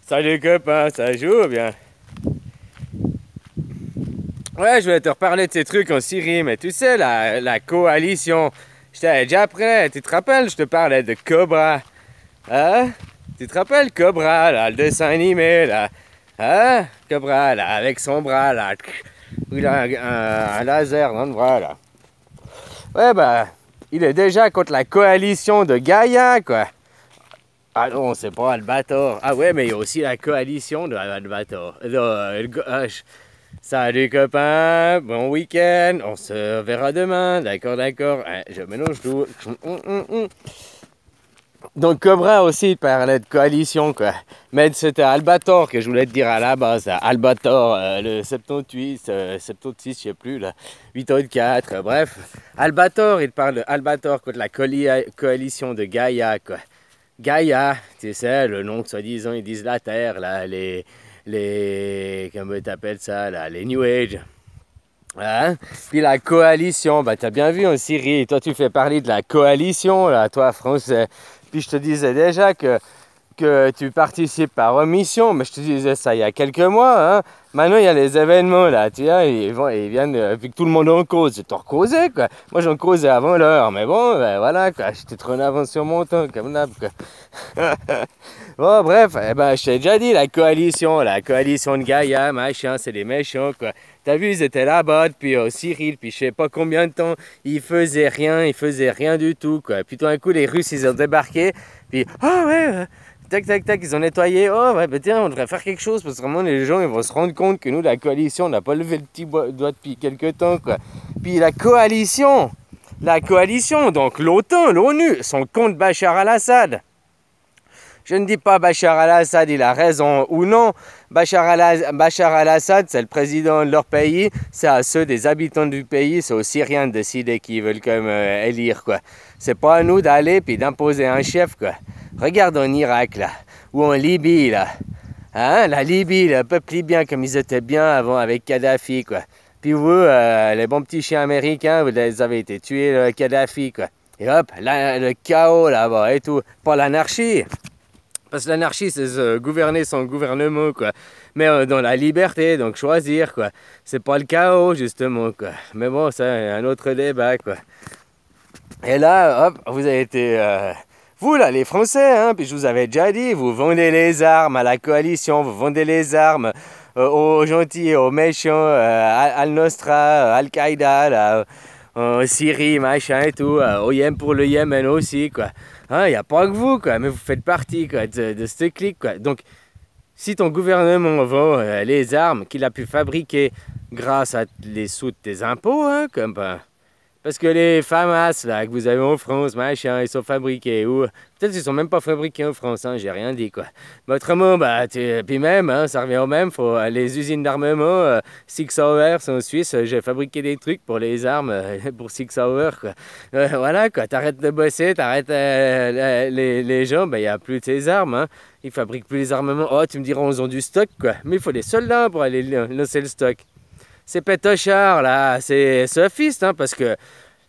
Salut copain, ça joue bien? Ouais, je voulais te reparler de ces trucs en Syrie, mais tu sais, la coalition, j'étais déjà prêt, tu te rappelles, je te parlais de Cobra, hein? Tu te rappelles Cobra, là, le dessin animé, là, hein? Cobra, là, avec son bras, là, il a un laser dans le bras, là. Ouais, bah, il est déjà contre la coalition de Gaïa, quoi. Ah non, c'est pas Albator. Ah ouais, mais il y a aussi la coalition de Albator. Salut copains, bon week-end, on se verra demain, d'accord, d'accord. Je mélange tout. Donc Cobra aussi parlait de coalition, quoi. Mais c'était Albator que je voulais te dire à la base. Albator, le 78, 76, je sais plus, là. 884, bref. Albator, il parle de Albator contre la coalition de Gaïa, quoi. Gaïa, tu sais, le nom que soi-disant ils disent la Terre, là, comment t'appelles ça, là, les New Age. Hein? Puis la coalition, bah t'as bien vu en Syrie, toi tu fais parler de la coalition, là, toi français. Puis je te disais déjà que tu participes par omission, mais je te disais ça il y a quelques mois. Hein. Maintenant, il y a les événements, là, tu vois, ils viennent, vu que tout le monde en cause, c'est t'en causais, quoi. Moi, j'en causais avant l'heure, mais bon, ben, voilà, quoi, j'étais trop en avance sur mon temps, comme d'hab, quoi. Bon, bref, eh ben, je t'ai déjà dit, la coalition de Gaïa, machin, c'est des méchants, quoi. T'as vu, ils étaient là-bas depuis Syrie, puis je sais pas combien de temps, ils faisaient rien du tout, quoi. Puis tout d'un coup, les Russes, ils ont débarqué, puis, ah ouais, tac, tac, tac, ils ont nettoyé. Oh, ouais, bah tiens, on devrait faire quelque chose parce que vraiment, les gens, ils vont se rendre compte que nous, la coalition, on n'a pas levé le petit doigt depuis quelques temps, quoi. Puis la coalition, donc l'OTAN, l'ONU, sont contre Bachar al-Assad. Je ne dis pas Bachar al-Assad, il a raison ou non. Bachar al-Assad, c'est le président de leur pays. C'est à ceux des habitants du pays, c'est aux Syriens de décider qui veulent quand même élire, quoi. C'est pas à nous d'aller puis d'imposer un chef, quoi. Regarde en Irak, là, ou en Libye, là. Hein, la Libye, le peuple libyen, comme ils étaient bien avant avec Kadhafi, quoi. Puis vous, les bons petits chiens américains, vous les avez été tués, le Kadhafi, quoi. Et hop, le chaos là-bas et tout. Pas l'anarchie. Parce que l'anarchie, c'est gouverner son gouvernement, quoi. Mais dans la liberté, donc choisir, quoi. C'est pas le chaos, justement, quoi. Mais bon, c'est un autre débat, quoi. Et là, hop, vous avez été... vous, là, les Français, hein, puis je vous avais déjà dit, vous vendez les armes à la coalition, vous vendez les armes aux gentils, aux méchants, Al-Nosra, Al-Qaïda, là, en Syrie, machin et tout, pour le Yémen aussi, quoi. Il n'y a pas que vous, quoi, mais vous faites partie, quoi, de ce clic, quoi. Donc, si ton gouvernement vend les armes qu'il a pu fabriquer grâce à les sous de tes impôts, hein, comme... parce que les FAMAS là, que vous avez en France, machin, ils sont fabriqués où? Peut-être qu'ils sont même pas fabriqués en France, hein, j'ai rien dit, quoi. Mais autrement, bah, puis même, hein, ça revient au même, les usines d'armement, Six Sauer en Suisse, j'ai fabriqué des trucs pour les armes, pour Six Sauer, quoi. Voilà, quoi, t'arrêtes de bosser, t'arrêtes les gens, bah, il n'y a plus de ces armes, hein. Ils fabriquent plus les armements. Oh, tu me diras, ils ont du stock, quoi. Mais il faut des soldats pour aller lancer le stock. Ces pétochards là, c'est sophistes, hein, parce que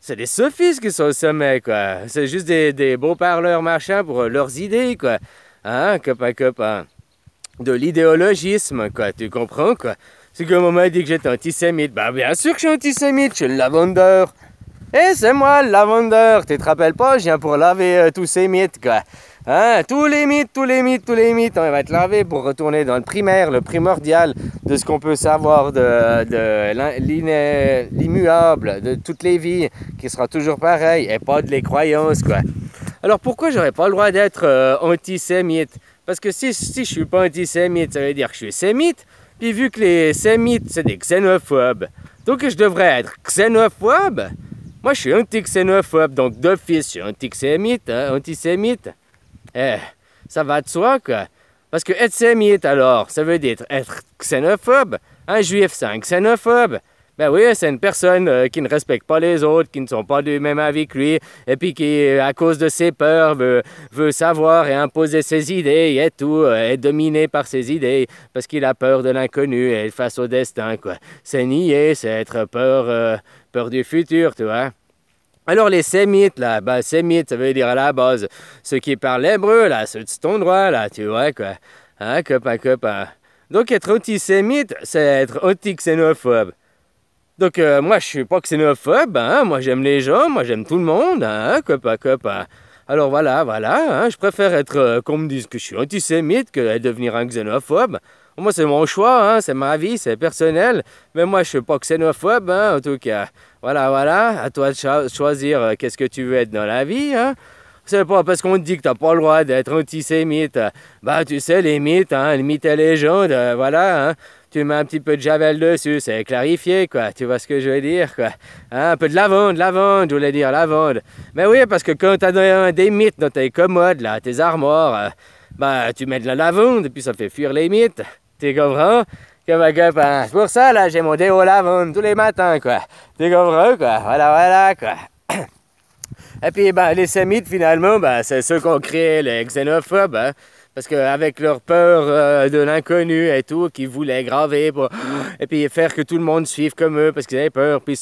c'est des sophistes qui sont au sommet, quoi. C'est juste des beaux parleurs, machin, pour leurs idées, quoi. Hein, copain, copain. De l'idéologisme, quoi, tu comprends, quoi. C'est comme on m'a dit que j'étais antisémite. Bah, bien sûr que je suis antisémite, je suis le lavandeur. Eh, c'est moi le lavandeur, tu te rappelles pas, je viens pour laver tous ces mythes, quoi. Hein, tous les mythes, on va te laver pour retourner dans le primaire, le primordial de ce qu'on peut savoir de l'immuable, de toutes les vies, qui sera toujours pareil, et pas de les croyances, quoi. Alors pourquoi j'aurais pas le droit d'être antisémite? Parce que si je suis pas antisémite, ça veut dire que je suis sémite, puis vu que les sémites, c'est des xénophobes, donc je devrais être xénophobe. Moi, je suis anti-xénophobe, donc d'office, je suis antisémite, hein, antisémite. Eh, ça va de soi, quoi. Parce que être sémite, alors, ça veut dire être xénophobe. Un juif, c'est un xénophobe. Ben oui, c'est une personne qui ne respecte pas les autres, qui ne sont pas du même avis que lui, et puis qui, à cause de ses peurs, veut savoir et imposer ses idées et tout, est dominé par ses idées, parce qu'il a peur de l'inconnu et face au destin, quoi. C'est nier, c'est être peur du futur, tu vois. Alors les sémites, là, sémites, ça veut dire à la base, ceux qui parlent l'hébreu, là, ceux de cet endroit, là, tu vois, quoi. Hein, copain, copain. Donc être antisémite, c'est être anti-xénophobe. Donc moi je suis pas xénophobe, hein, moi j'aime les gens, moi j'aime tout le monde, hein, copain, copain. Alors voilà, voilà, hein, je préfère être qu'on me dise que je suis antisémite que devenir un xénophobe. Moi c'est mon choix, hein, c'est ma vie, c'est personnel, mais moi je suis pas xénophobe, hein, en tout cas. Voilà, voilà, à toi de choisir qu'est-ce que tu veux être dans la vie, hein. C'est pas parce qu'on te dit que t'as pas le droit d'être antisémite. Bah tu sais, les mythes, hein, les mythes et légendes, voilà, hein. Tu mets un petit peu de javel dessus, c'est clarifié, quoi. Tu vois ce que je veux dire, quoi. Hein, un peu de lavande, je voulais dire lavande. Mais oui, parce que quand t'as des mythes dans tes commodes, là, tes armoires, bah tu mets de la lavande, et puis ça fait fuir les mythes. Tu comprends? Copain. C'est pour ça, là, j'ai mon déo lavande tous les matins, quoi. Tu comprends, quoi? Voilà, voilà, quoi. Et puis, ben, les sémites, finalement, ben, c'est ceux qui ont créé les xénophobes, hein, parce qu'avec leur peur de l'inconnu et tout, qu'ils voulaient graver et puis faire que tout le monde suive comme eux, parce qu'ils avaient peur, puis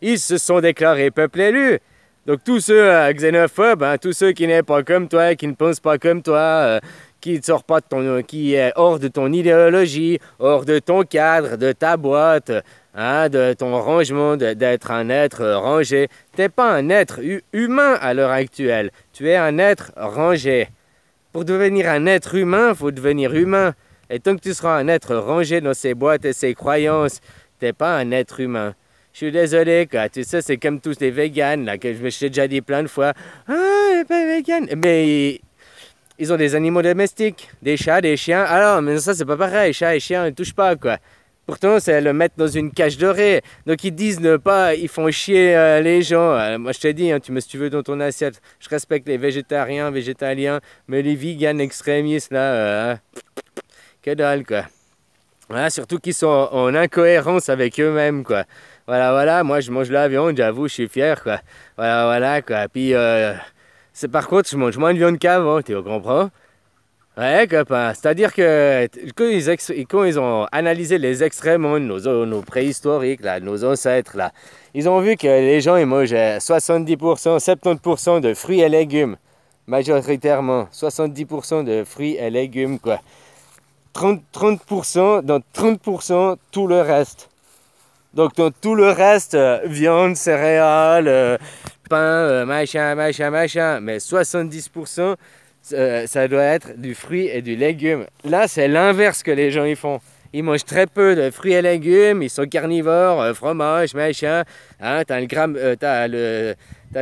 ils se sont déclarés peuple élu. Donc tous ceux xénophobes, hein, tous ceux qui n'est pas comme toi, qui ne pensent pas comme toi, qui ne sort pas de qui est hors de ton idéologie, hors de ton cadre, de ta boîte, hein, de ton rangement, d'être un être rangé. Tu n'es pas un être humain à l'heure actuelle, tu es un être rangé. Pour devenir un être humain, il faut devenir humain. Et tant que tu seras un être rangé dans ses boîtes et ses croyances, tu n'es pas un être humain. Je suis désolé, quoi. Tu sais, c'est comme tous les véganes, là, que je me suis déjà dit plein de fois. Ah, pas vegan. Mais ils ont des animaux domestiques, des chats, des chiens. Alors, mais ça, c'est pas pareil. Chats et chiens, ils ne touchent pas, quoi. Pourtant, c'est le mettre dans une cage dorée. Donc, ils disent ne pas, ils font chier les gens. Moi, je te dis, hein, tu mets ce que tu veux dans ton assiette. Je respecte les végétariens, végétaliens, mais les vegans extrémistes, là, que dalle, quoi. Voilà, surtout qu'ils sont en incohérence avec eux-mêmes, quoi. Voilà, voilà, moi, je mange la viande, j'avoue, je suis fier, quoi. Voilà, voilà, quoi. Puis, par contre, je mange moins de viande qu'avant, tu comprends? Ouais, copain. C'est-à-dire que quand ils ont analysé les extrêmes, nos préhistoriques, là, nos ancêtres, là, ils ont vu que les gens, ils mangeaient 70%, 70% de fruits et légumes. Majoritairement, 70% de fruits et légumes, quoi. 30%, dans 30%, tout le reste. Donc, dans tout le reste, viande, céréales, pain, machin. Mais 70%, ça doit être du fruit et du légume. Là, c'est l'inverse que les gens ils font. Ils mangent très peu de fruits et légumes, ils sont carnivores, fromage, machin. Hein, t'as le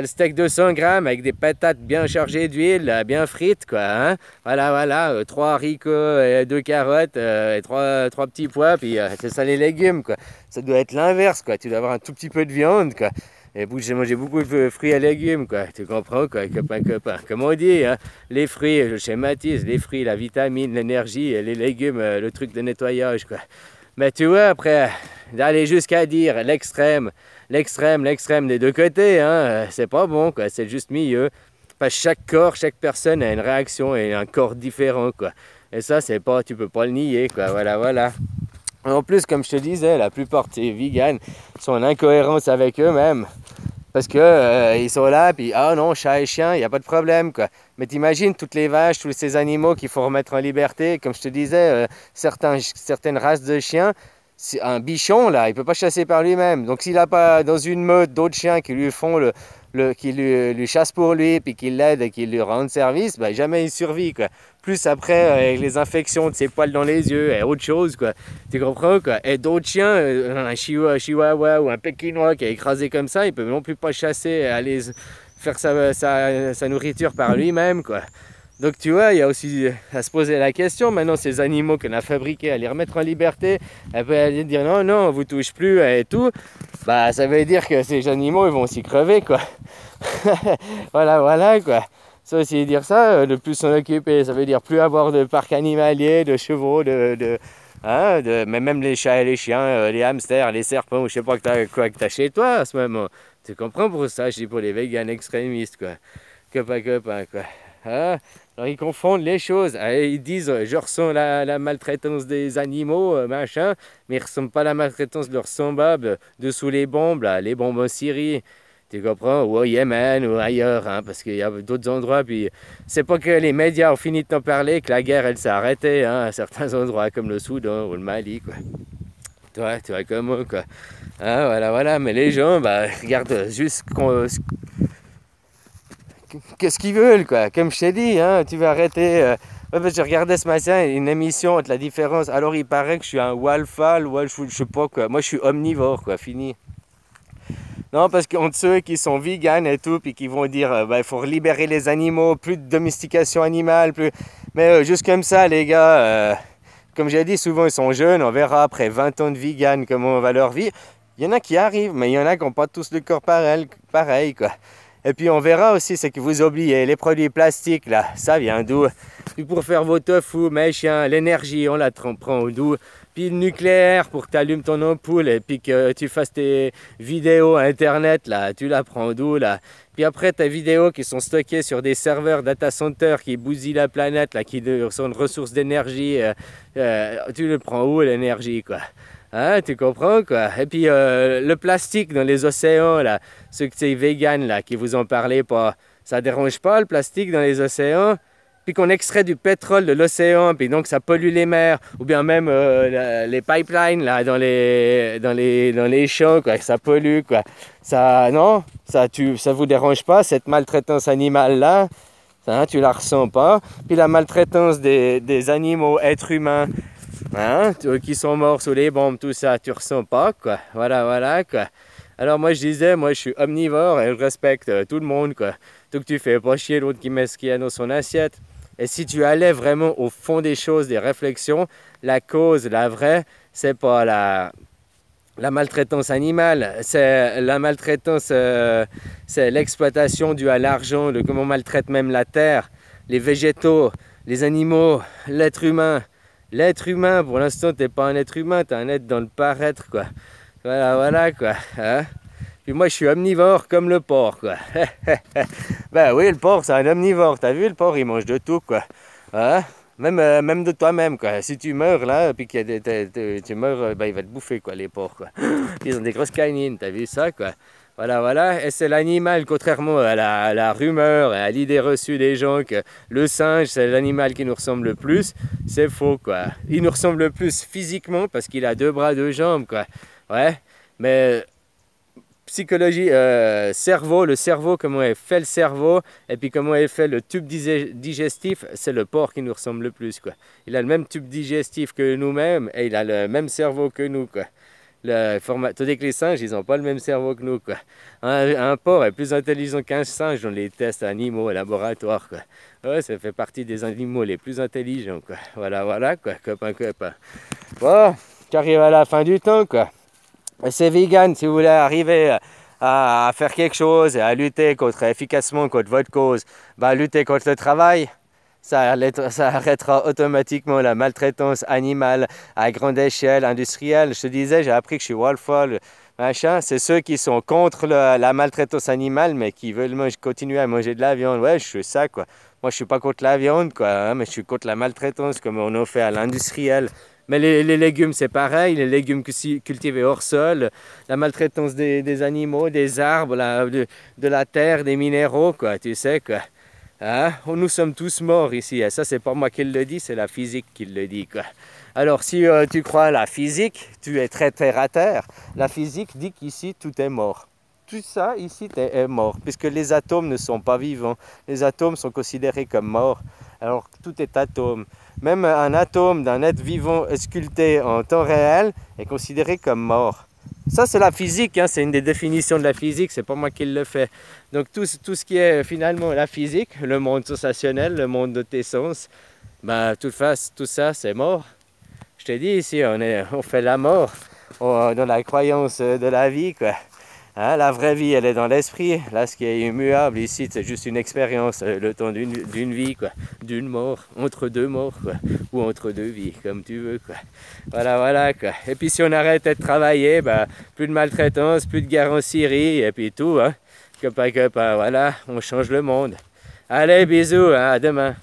steak de 100 grammes avec des patates bien chargées d'huile, bien frites, quoi. Hein. Voilà, voilà, 3 haricots, 2 carottes, et 3 petits pois, puis c'est ça les légumes, quoi. Ça doit être l'inverse, quoi. Tu dois avoir un tout petit peu de viande, quoi. Et j'ai mangé beaucoup de fruits et légumes, quoi. Tu comprends, quoi, copain. Comme on dit, hein, les fruits, je schématise, les fruits, la vitamine, l'énergie, et les légumes, le truc de nettoyage, quoi. Mais tu vois, après, d'aller jusqu'à dire l'extrême des deux côtés, hein, c'est pas bon, quoi. C'est juste milieu. Parce que chaque corps, chaque personne a une réaction et un corps différent, quoi. Et ça, tu peux pas le nier, quoi. Voilà, voilà. En plus, comme je te disais, la plupart des vegans sont en incohérence avec eux-mêmes. Parce que ils sont là, puis ah non, chat et chien, il n'y a pas de problème, quoi. Mais t'imagines toutes les vaches, tous ces animaux qu'il faut remettre en liberté. Comme je te disais, certaines races de chiens, un bichon, là, il ne peut pas chasser par lui-même. Donc s'il n'a pas dans une meute d'autres chiens qui lui font qui lui chassent pour lui, puis qui l'aident et qui lui rendent service, ben, jamais il survit, quoi. Plus après, avec les infections de ses poils dans les yeux et autre chose, quoi. Tu comprends, quoi. Et d'autres chiens, un chihuahua ou un pékinois qui est écrasé comme ça, il peut non plus pas chasser et aller faire sa nourriture par lui-même, quoi. Donc tu vois, il y a aussi à se poser la question, maintenant ces animaux qu'on a fabriqués, à les remettre en liberté, et puis aller dire non, non, on vous touche plus et tout, bah ça veut dire que ces animaux ils vont aussi crever, quoi. Voilà, voilà, quoi. Ça aussi dire ça, de plus s'en occuper, ça veut dire plus avoir de parc animalier, de chevaux, mais même les chats et les chiens, les hamsters, les serpents, je sais pas quoi que t'as chez toi à ce moment. Tu comprends pour ça, je dis pour les véganes extrémistes, quoi. Copain, quoi. Hein? Alors ils confondent les choses. Ils disent je ressens la maltraitance des animaux, machin, mais ils ne ressentent pas la maltraitance de leurs semblables dessous les bombes, là, les bombes en Syrie. Tu comprends? Ou au Yémen ou ailleurs, hein, parce qu'il y a d'autres endroits. Puis c'est pas que les médias ont fini de t'en parler que la guerre, elle s'est arrêtée, hein, à certains endroits comme le Soudan ou le Mali, quoi. Tu vois comment, quoi. Hein, voilà, voilà. Mais les gens, bah, regardent juste qu'est-ce qu'ils veulent, quoi. Comme je t'ai dit, hein, tu vas arrêter. Ouais, je regardais ce matin une émission entre la différence. Alors, il paraît que je suis un Walfal, je sais pas quoi. Moi, je suis omnivore, quoi. Fini. Non, parce qu'entre ceux qui sont véganes et tout, puis qui vont dire il faut libérer les animaux, plus de domestication animale, plus. Mais juste comme ça, les gars, comme j'ai dit, souvent ils sont jeunes, on verra après 20 ans de vegan comment va leur vie. Il y en a qui arrivent, mais il y en a qui n'ont pas tous le corps pareil, quoi. Et puis on verra aussi ce que vous oubliez, les produits plastiques, là, ça vient d'où? Pour faire vos tofu, mes chiens, l'énergie, on la prend d'où? Puis le nucléaire pour que tu allumes ton ampoule et puis que tu fasses tes vidéos internet, là, tu la prends d'où, là? Puis après, tes vidéos qui sont stockées sur des serveurs data center qui bousillent la planète, là, qui sont une ressource d'énergie, tu le prends où, l'énergie, quoi? Hein, tu comprends, quoi? Et puis le plastique dans les océans, là, ceux que c'est vegan, là, qui vous en parlez pas, ça dérange pas le plastique dans les océans? Puis qu'on extrait du pétrole de l'océan, puis donc ça pollue les mers, ou bien même les pipelines là dans les champs, quoi, ça pollue, quoi. Ça, non, ça vous dérange pas cette maltraitance animale là, ça, hein, tu la ressens pas. Puis la maltraitance des animaux, êtres humains, hein, qui sont morts sous les bombes, tout ça, tu ressens pas, quoi. Voilà, voilà, quoi. Alors moi je disais, moi je suis omnivore et je respecte tout le monde, quoi. Tout que tu fais pas chier l'autre qui met ce qu'il y a dans son assiette. Et si tu allais vraiment au fond des choses, des réflexions, la cause, la vraie, c'est pas la maltraitance animale, c'est la maltraitance, c'est l'exploitation due à l'argent, de comment on maltraite même la terre, les végétaux, les animaux, l'être humain. L'être humain, pour l'instant, t'es pas un être humain, t'es un être dans le paraître, quoi. Voilà, voilà, quoi. Hein? Puis moi, je suis omnivore comme le porc, quoi. Ben oui, le porc, c'est un omnivore. T'as vu, le porc, il mange de tout, quoi. Hein? Même de toi-même, quoi. Si tu meurs, là, puis que tu meurs, ben, il va te bouffer, quoi, les porcs, quoi. Ils ont des grosses canines, t'as vu ça, quoi. Voilà, voilà. Et c'est l'animal, contrairement à la rumeur et à l'idée reçue des gens que le singe, c'est l'animal qui nous ressemble le plus. C'est faux, quoi. Il nous ressemble le plus physiquement parce qu'il a 2 bras, 2 jambes, quoi. Ouais, mais psychologie, cerveau, le cerveau, comment est fait le cerveau, et puis comment est fait le tube digestif, c'est le porc qui nous ressemble le plus, quoi. Il a le même tube digestif que nous-mêmes, et il a le même cerveau que nous, quoi. Tandis que les singes, ils n'ont pas le même cerveau que nous, quoi. Un porc est plus intelligent qu'un singe dans les tests animaux au laboratoire, quoi. Ouais, ça fait partie des animaux les plus intelligents, quoi. Voilà, voilà, quoi, copain, copain. Bon, j'arrive à la fin du temps, quoi. C'est vegan, si vous voulez arriver à faire quelque chose et à lutter efficacement contre votre cause, bah, lutter contre le travail, ça arrêtera automatiquement la maltraitance animale à grande échelle industrielle. Je te disais, j'ai appris que je suis Walfal, machin. C'est ceux qui sont contre la maltraitance animale, mais qui veulent continuer à manger de la viande. Ouais, je suis ça, quoi. Moi, je suis pas contre la viande, quoi, hein, mais je suis contre la maltraitance, comme on en fait à l'industriel. Mais les légumes, c'est pareil, les légumes cultivés hors sol, la maltraitance des animaux, des arbres, de la terre, des minéraux, quoi, tu sais, quoi. Hein? Nous sommes tous morts ici, et ça, c'est pas moi qui le dis, c'est la physique qui le dit, quoi. Alors, si tu crois à la physique, tu es très terre à terre. La physique dit qu'ici, tout est mort. Tout ça, ici, est mort, puisque les atomes ne sont pas vivants. Les atomes sont considérés comme morts, alors tout est atome. Même un atome d'un être vivant sculpté en temps réel est considéré comme mort. Ça, c'est la physique, hein, c'est une des définitions de la physique, c'est pas moi qui le fais. Donc tout ce qui est finalement la physique, le monde sensationnel, le monde de tes sens, ben, tout ça, c'est mort. Je t'ai dit, ici, on fait la mort dans la croyance de la vie, quoi. Hein, la vraie vie, elle est dans l'esprit. Là, ce qui est immuable ici, c'est juste une expérience, le temps d'une vie, quoi. D'une mort, entre 2 morts, quoi. Ou entre 2 vies, comme tu veux, quoi. Voilà, voilà, quoi. Et puis si on arrête de travailler, bah, plus de maltraitance, plus de guerre en Syrie, et puis tout, hein. Copain, voilà, on change le monde. Allez, bisous, hein, à demain.